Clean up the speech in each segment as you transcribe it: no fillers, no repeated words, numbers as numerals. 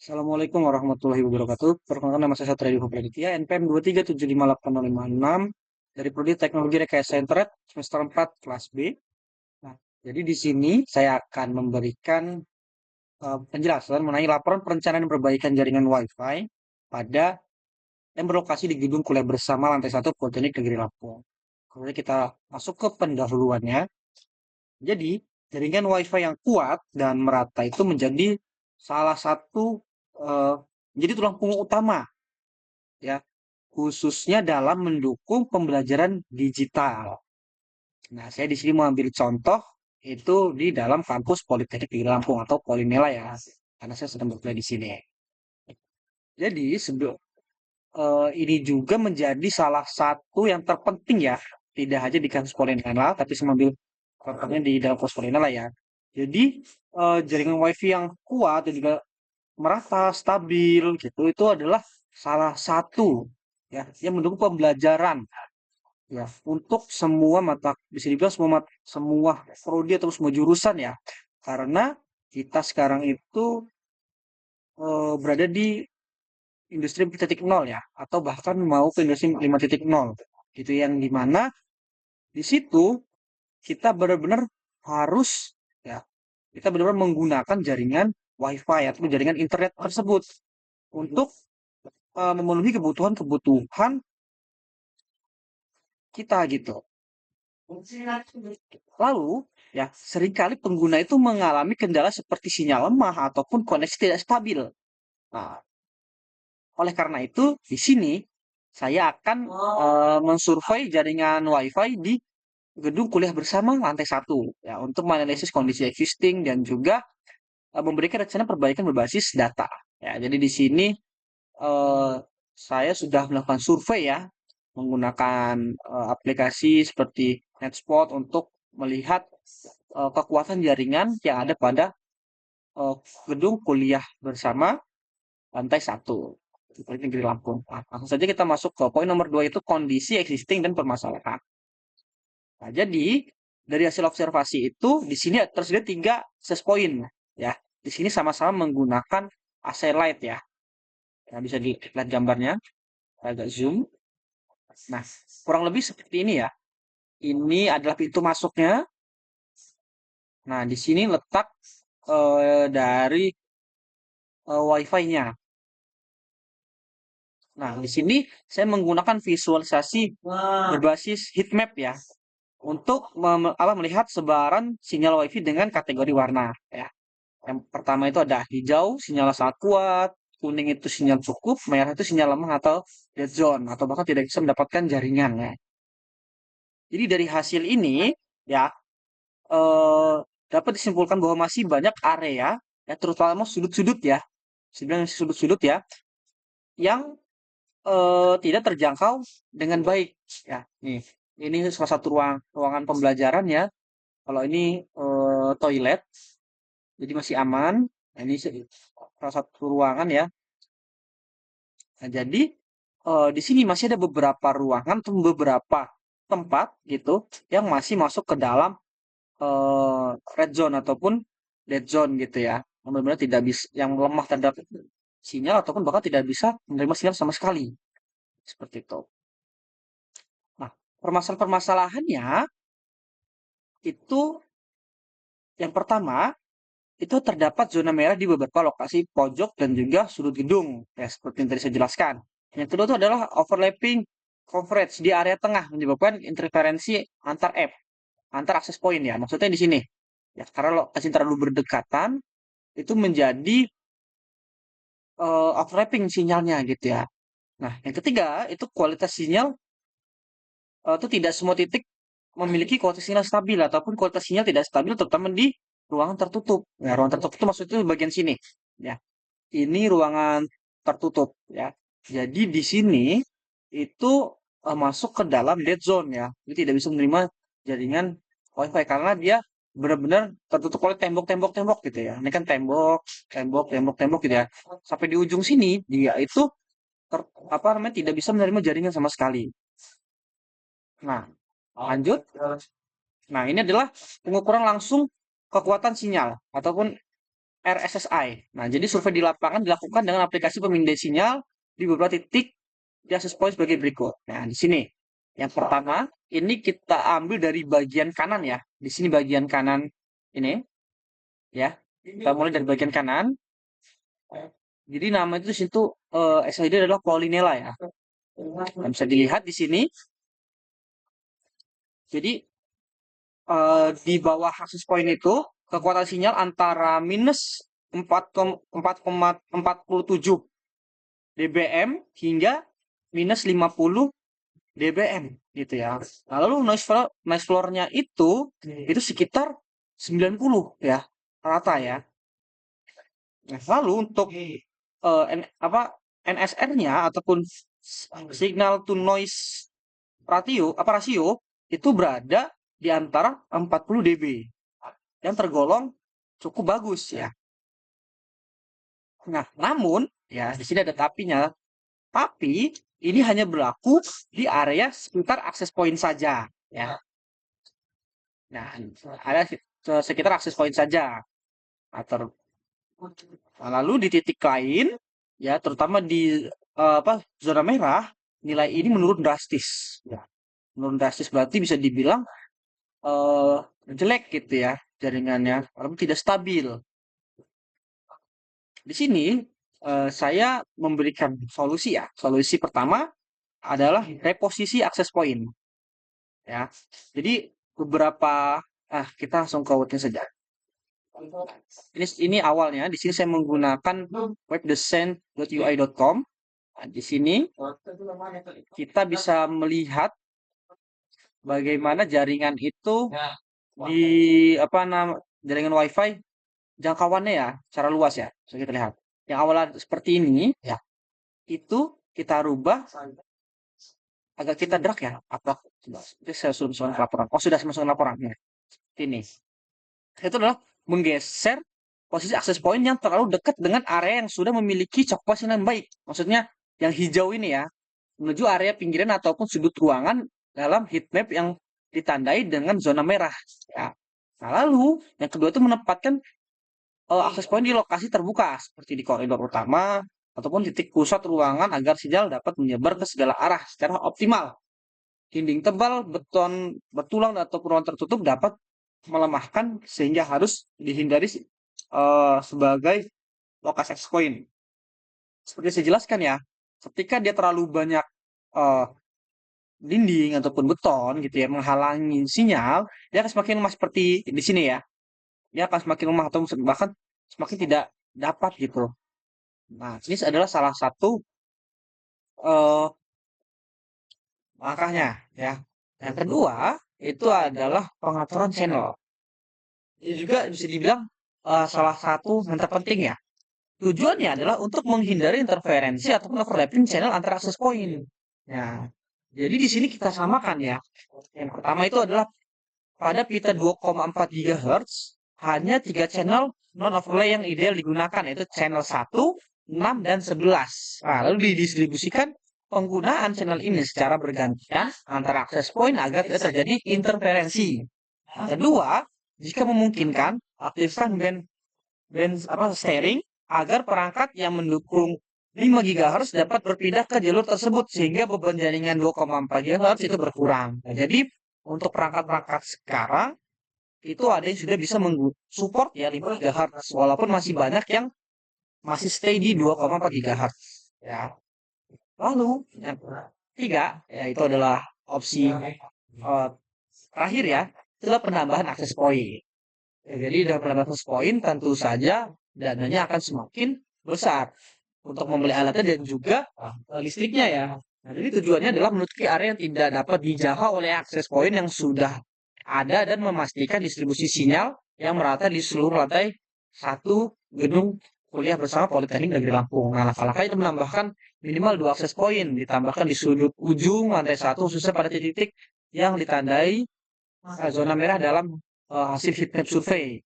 Assalamualaikum warahmatullahi wabarakatuh. Perkenalkan nama saya Satria Diva Praditya, NPM 2375806 dari Prodi Teknologi Rekayasa Internet semester 4 kelas B. Nah, jadi di sini saya akan memberikan penjelasan mengenai laporan perencanaan dan perbaikan jaringan Wi-Fi pada yang berlokasi di gedung kuliah bersama lantai 1 Politeknik Negeri Lampung. Kemudian kita masuk ke pendahuluannya. Jadi, jaringan Wi-Fi yang kuat dan merata itu menjadi salah satu eh, menjadi tulang punggung utama ya, khususnya dalam mendukung pembelajaran digital. Nah, saya di sini mau ambil contoh itu di dalam kampus Politeknik di Lampung atau Polinela ya, karena saya sedang berkuliah di sini. Jadi ini juga menjadi salah satu yang terpenting ya, tidak hanya di kampus Polinela, tapi saya mengambil contohnya di dalam kampus Polinela ya. Jadi jaringan WiFi yang kuat dan juga merata, stabil gitu, itu adalah salah satu ya yang mendukung pembelajaran ya untuk semua mata bisa dibilang semua prodi atau semua jurusan ya. Karena kita sekarang itu berada di industri 4.0 ya atau bahkan mau ke industri 5.0 gitu yang dimana di situ kita benar-benar harus ya kita benar-benar menggunakan jaringan WiFi atau jaringan internet tersebut untuk memenuhi kebutuhan-kebutuhan kita gitu. Lalu, ya, seringkali pengguna itu mengalami kendala seperti sinyal lemah ataupun koneksi tidak stabil. Nah, oleh karena itu, di sini saya akan mensurvei jaringan WiFi di gedung kuliah bersama lantai 1 ya untuk menganalisis kondisi existing dan juga memberikan rencana perbaikan berbasis data. Ya, jadi di sini eh, saya sudah melakukan survei ya menggunakan aplikasi seperti Netspot untuk melihat kekuatan jaringan yang ada pada eh, gedung kuliah bersama lantai 1 di Politeknik Negeri Lampung. Nah, langsung saja kita masuk ke poin nomor 2 itu kondisi existing dan permasalahan. Nah, jadi dari hasil observasi itu di sini tersedia 3 akses point ya. Di sini sama-sama menggunakan AC light ya. Nah, bisa dilihat gambarnya, agak zoom. Nah, kurang lebih seperti ini ya. Ini adalah pintu masuknya. Nah, di sini letak dari WiFi-nya. Nah, di sini saya menggunakan visualisasi berbasis heat map ya untuk melihat sebaran sinyal WiFi dengan kategori warna ya. Yang pertama itu ada hijau, sinyal sangat kuat, kuning itu sinyal cukup, merah itu sinyal lemah atau dead zone atau bahkan tidak bisa mendapatkan jaringan ya. Jadi dari hasil ini ya eh, dapat disimpulkan bahwa masih banyak area ya terutama sudut-sudut ya, sebenarnya sudut-sudut ya yang tidak terjangkau dengan baik ya. Nih, ini salah satu ruangan pembelajaran ya. Kalau ini toilet, jadi masih aman. Nah, ini salah satu ruangan ya. Nah, jadi di sini masih ada beberapa ruangan atau beberapa tempat gitu yang masih masuk ke dalam red zone ataupun dead zone gitu ya. Yang benar-benar tidak bisa, yang lemah terhadap sinyal ataupun bahkan tidak bisa menerima sinyal sama sekali. Seperti itu. Nah, permasalahan-permasalahannya itu yang pertama itu terdapat zona merah di beberapa lokasi pojok dan juga sudut gedung ya seperti yang tadi saya jelaskan. Yang kedua itu adalah overlapping coverage di area tengah menyebabkan interferensi antar app, antar akses point ya. Maksudnya di sini ya karena lokasi terlalu berdekatan itu menjadi overlapping sinyalnya gitu ya. Nah, yang ketiga itu kualitas sinyal itu tidak semua titik memiliki kualitas sinyal stabil ataupun kualitas sinyal tidak stabil terutama di ruangan tertutup. Ya, ruangan tertutup itu maksudnya di bagian sini. Ya, ini ruangan tertutup. Ya, jadi di sini itu masuk ke dalam dead zone ya. Jadi tidak bisa menerima jaringan WiFi karena dia benar-benar tertutup oleh tembok-tembok-tembok gitu ya. Ini kan tembok, tembok, tembok, tembok gitu ya. Sampai di ujung sini dia itu apa namanya tidak bisa menerima jaringan sama sekali. Nah, lanjut. Nah, ini adalah pengukuran langsung kekuatan sinyal ataupun RSSI. Nah, jadi survei di lapangan dilakukan dengan aplikasi pemindai sinyal di beberapa titik di access point sebagai berikut. Nah, di sini yang pertama ini kita ambil dari bagian kanan ya. Di sini bagian kanan ini ya. Kita mulai dari bagian kanan. Jadi nama itu di situ SID adalah Paulinella ya. Dan bisa dilihat di sini. Jadi di bawah access point itu kekuatan sinyal antara minus 4,47 dBm hingga minus 50 dBm gitu ya. Nah, lalu noise floor-nya itu sekitar 90 ya, rata ya. Nah, lalu untuk NSR-nya ataupun signal to noise rasio itu berada di antara 40 dB yang tergolong cukup bagus ya. Nah, namun ya di sini ada tapinya. Tapi ini hanya berlaku di area sekitar access point saja ya. Nah, ada sekitar access point saja. Nah, lalu di titik lain ya terutama di zona merah nilai ini menurun drastis ya. Menurun drastis berarti bisa dibilang eh, jelek gitu ya jaringannya, walaupun tidak stabil. Di sini saya memberikan solusi ya. Solusi pertama adalah reposisi access point ya. Jadi beberapa kita langsung ke outnya saja. Ini awalnya di sini saya menggunakan webdesign.ui.com. Nah, di sini kita bisa melihat bagaimana jaringan itu di jaringan WiFi jangkauannya ya secara luas ya. So, kita lihat. Yang awalnya seperti ini ya, itu kita rubah agak kita drag ya. Apa? Itu saya sudah masukkan ke laporan. Oh, sudah saya masukkan laporan. Ya. Ini. Itu adalah menggeser posisi akses point yang terlalu dekat dengan area yang sudah memiliki cakupan sinyal yang baik. Maksudnya yang hijau ini ya, menuju area pinggiran ataupun sudut ruangan dalam heat map yang ditandai dengan zona merah. Ya. Nah, lalu yang kedua itu menempatkan akses point di lokasi terbuka seperti di koridor utama ataupun titik pusat ruangan agar sinyal dapat menyebar ke segala arah secara optimal. Dinding tebal, beton bertulang atau ruang tertutup dapat melemahkan sehingga harus dihindari sebagai lokasi access point. Seperti saya jelaskan ya, ketika dia terlalu banyak uh, dinding ataupun beton gitu ya menghalangi sinyal, dia akan semakin lemah seperti di sini ya. Dia akan semakin lemah atau bahkan semakin tidak dapat gitu. Nah, ini adalah salah satu uh, langkahnya ya. Yang kedua itu adalah pengaturan channel. Ini juga bisa dibilang salah satu yang terpenting ya. Tujuannya adalah untuk menghindari interferensi atau overlapping channel antara access point. Ya, jadi di sini kita samakan ya. Yang pertama itu adalah pada pita 2,4 GHz hanya 3 channel non-overlay yang ideal digunakan yaitu channel 1, 6, dan 11. Nah, lalu didistribusikan penggunaan channel ini secara bergantian antara access point agar tidak terjadi interferensi. Yang kedua, jika memungkinkan, aktifkan band steering agar perangkat yang mendukung 5 GHz dapat berpindah ke jalur tersebut sehingga beban jaringan 2,4 GHz itu berkurang. Nah, jadi untuk perangkat-perangkat sekarang itu ada yang sudah bisa support ya 5 GHz walaupun masih banyak yang masih stay di 2,4 GHz ya. Lalu yang ketiga yaitu adalah opsi terakhir ya, itulah penambahan akses point. Ya, jadi dengan penambahan akses point tentu saja dananya akan semakin besar untuk membeli alatnya dan juga listriknya ya. Nah, jadi tujuannya adalah menutupi area yang tidak dapat dijangkau oleh akses point yang sudah ada dan memastikan distribusi sinyal yang merata di seluruh lantai satu gedung kuliah bersama Politeknik Negeri Lampung. Nah, langkah-langkah itu menambahkan minimal 2 akses point, ditambahkan di sudut ujung lantai satu khususnya pada titik-titik yang ditandai zona merah dalam hasil heatmap survei.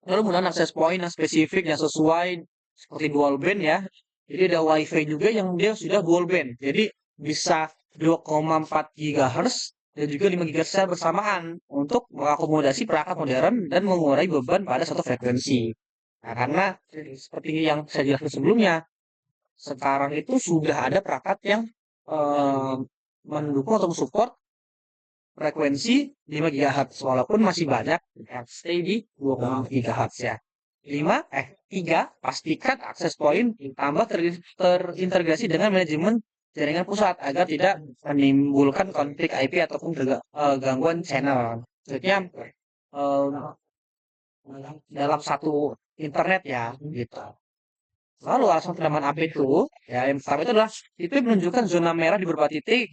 Lalu menggunakan akses point yang spesifik yang sesuai seperti dual band ya. Jadi ada WiFi juga yang dia sudah dual band. Jadi bisa 2,4 GHz dan juga 5 GHz secara bersamaan untuk mengakomodasi perangkat modern dan mengurangi beban pada satu frekuensi. Nah, karena seperti yang saya jelaskan sebelumnya, sekarang itu sudah ada perangkat yang eh, mendukung atau support frekuensi 5 GHz walaupun masih banyak yang stay di 2,4 GHz ya. 3 pastikan akses point tambah terintegrasi dengan manajemen jaringan pusat agar tidak menimbulkan konflik IP ataupun gangguan channel. Maksudnya eh, dalam satu internet ya gitu. Lalu alasan penambahan AP itu, ya yang pertama itu adalah itu menunjukkan zona merah di beberapa titik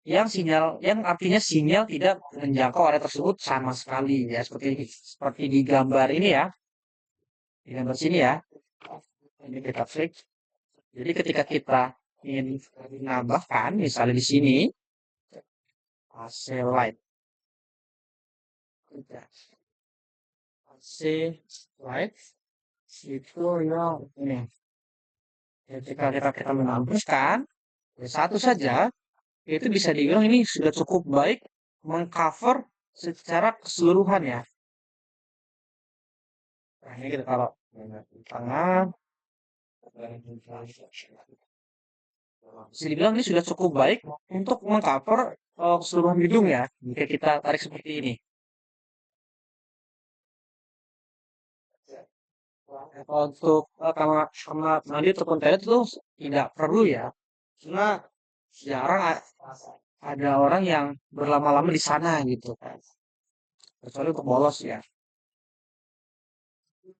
yang artinya sinyal tidak menjangkau area tersebut sama sekali ya seperti di gambar ini ya, di gambar sini ya. Ini kita klik. Jadi ketika kita ingin menambahkan, misalnya di sini AC light, AC light itu yang ini. Ketika kita menambahkan satu saja, itu bisa dibilang ini sudah cukup baik mengcover secara keseluruhan ya. Nah, ini kita taruh di tengah. Bisa dibilang ini sudah cukup baik untuk mengcover keseluruhan gedung ya. Jika kita tarik seperti ini. Untuk kamar mandi ataupun toilet itu tidak perlu ya. Karena jarang ada orang yang berlama-lama di sana gitu kan. Kecuali untuk bolos ya.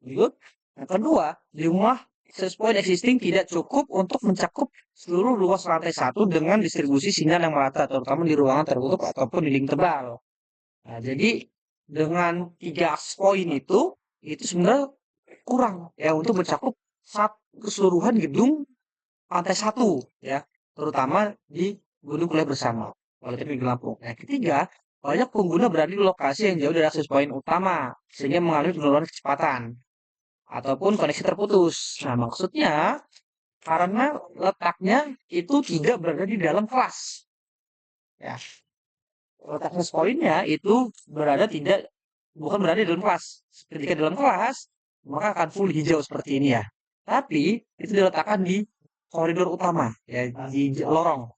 Lanjut. Yang kedua, di rumah access point existing tidak cukup untuk mencakup seluruh luas lantai satu dengan distribusi sinyal yang merata, terutama di ruangan tertutup ataupun dinding tebal. Nah, jadi dengan 3 access point itu sebenarnya kurang ya untuk mencakup keseluruhan gedung lantai satu ya, terutama di gedung kuliah bersama Politeknik Lampung. Nah, ketiga, banyak pengguna berada di lokasi yang jauh dari akses poin utama sehingga mengalami penurunan kecepatan ataupun koneksi terputus. Nah, maksudnya karena letaknya itu tidak berada di dalam kelas. Ya, letak akses poinnya itu bukan berada di dalam kelas. Ketika di dalam kelas, maka akan full hijau seperti ini ya. Tapi itu diletakkan di koridor utama ya, di lorong.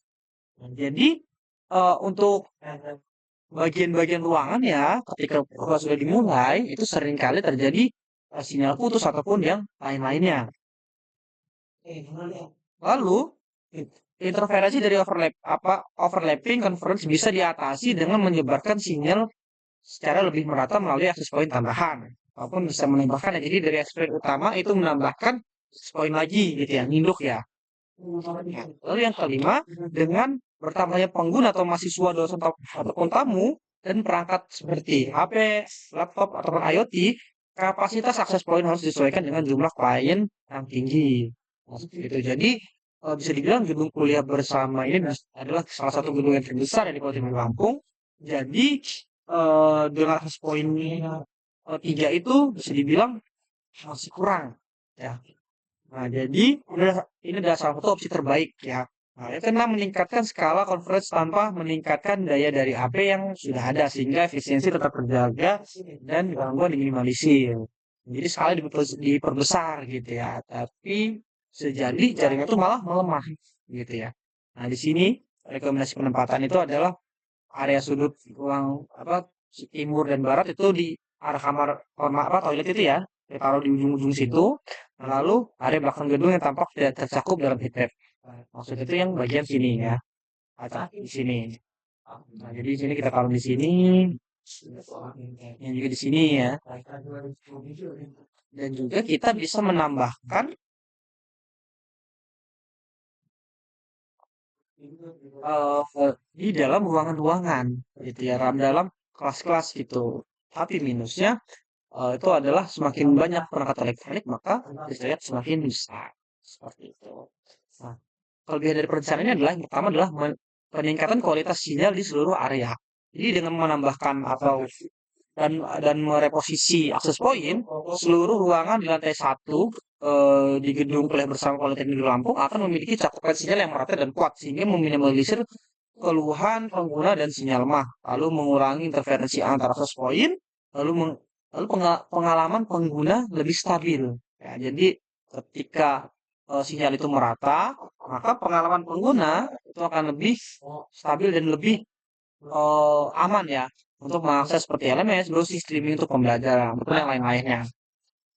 Jadi untuk bagian-bagian ruangan ya, ketika sudah dimulai itu seringkali terjadi sinyal putus ataupun yang lain-lainnya. Lalu interferensi dari overlapping convergence bisa diatasi dengan menyebarkan sinyal secara lebih merata melalui akses point tambahan ataupun bisa menambahkan ya. Jadi dari akses point utama itu menambahkan akses point lagi gitu ya, nginduk ya. Lalu yang kelima, dengan bertambahnya pengguna atau mahasiswa, dosen ataupun tamu dan perangkat seperti HP, laptop ataupun IoT, kapasitas akses point harus disesuaikan dengan jumlah klien yang tinggi. Gitu. Jadi bisa dibilang gedung kuliah bersama ini adalah salah satu gedung yang terbesar di Politeknik Lampung. Jadi dengan akses point 3 itu bisa dibilang masih kurang ya. Nah, jadi ini adalah salah satu opsi terbaik ya. Nah, yang keenam, meningkatkan skala convergence tanpa meningkatkan daya dari AP yang sudah ada sehingga efisiensi tetap terjaga dan gangguan diminimalisir. Jadi skala diperbesar gitu ya, tapi sejadi jaringan itu malah melemah gitu ya. Nah, di sini rekomendasi penempatan itu adalah area sudut ruang timur dan barat itu di arah kamar toilet itu ya, ditaruh di ujung-ujung situ. Lalu area belakang gedung yang tampak tidak tercakup dalam heat. Maksud itu yang bagian sini ya, atau di sini. Nah, jadi di sini kita taruh di sini, yang juga di sini ya. Dan juga kita bisa menambahkan di dalam ruangan-ruangan gitu ya, dalam kelas-kelas gitu. Tapi minusnya itu adalah semakin banyak perangkat elektronik maka listrik semakin besar seperti itu. Nah, kelebihan dari perencanaan ini adalah yang pertama adalah peningkatan kualitas sinyal di seluruh area. Jadi dengan menambahkan atau dan mereposisi akses point seluruh ruangan di lantai satu di gedung kuliah bersama Politeknik Lampung akan memiliki cakupan sinyal yang merata dan kuat sehingga meminimalisir keluhan pengguna dan sinyal lemah, lalu mengurangi interferensi antar akses point, lalu Lalu pengalaman pengguna lebih stabil. Ya, jadi ketika sinyal itu merata, maka pengalaman pengguna itu akan lebih stabil dan lebih aman ya untuk mengakses seperti LMS, browsing, streaming untuk pembelajaran, ataupun yang lain-lainnya.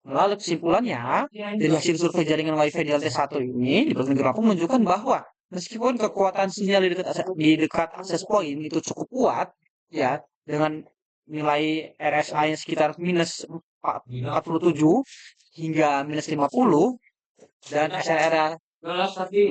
Lalu kesimpulannya, dari hasil survei jaringan WiFi di lantai satu ini, di Provinsi Lampung menunjukkan bahwa meskipun kekuatan sinyal di dekat akses point itu cukup kuat, ya, dengan nilai RSI-nya sekitar minus 47 hingga minus 50, dan SLR-nya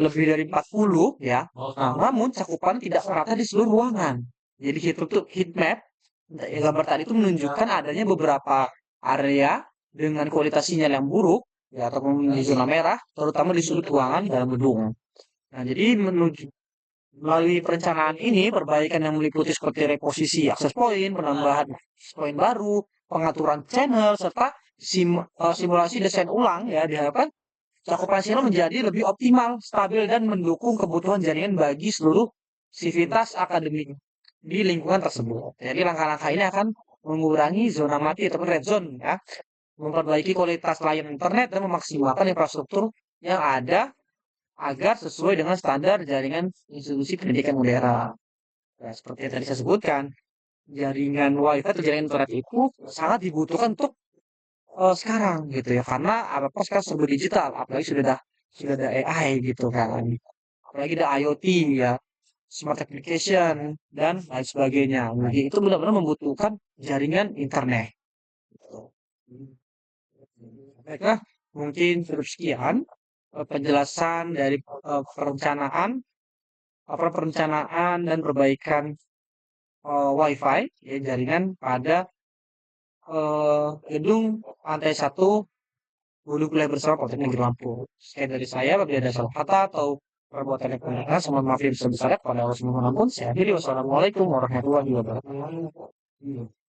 lebih dari 40, ya. Nah, namun cakupan tidak merata di seluruh ruangan. Jadi heat map, gambar tadi itu menunjukkan adanya beberapa area dengan kualitas sinyal yang buruk, ya, ataupun di zona merah, terutama di sudut ruangan dalam gedung. Nah, jadi melalui perencanaan ini, perbaikan yang meliputi seperti reposisi akses point, penambahan poin baru, pengaturan channel, serta simulasi desain ulang, ya, diharapkan cakupan sinyal menjadi lebih optimal, stabil, dan mendukung kebutuhan jaringan bagi seluruh sivitas akademik di lingkungan tersebut. Jadi langkah-langkah ini akan mengurangi zona mati atau red zone, ya, memperbaiki kualitas layanan internet dan memaksimalkan infrastruktur yang ada agar sesuai dengan standar jaringan institusi pendidikan modern. Nah, seperti yang tadi saya sebutkan, jaringan WiFi atau jaringan internet itu sangat dibutuhkan untuk sekarang gitu ya, karena apa sekarang serba digital, apalagi sudah ada AI gitu kan, apalagi ada IoT ya, smart application dan lain sebagainya. Jadi itu benar-benar membutuhkan jaringan internet. Gitu. Baiklah, mungkin cukup sekian penjelasan dari perencanaan dan perbaikan WiFi ya, jaringan pada gedung lantai satu Hulu Kuliah Bersama Politeknik Negeri Lampung. Sekian dari saya, apabila ada salah kata atau perbuatan yang kurang berkenan, mohon maaf yang sebesar-besarnya kepada Allah Subhanahu wa taala. Saya akhiri, wassalamualaikum warahmatullahi wabarakatuh.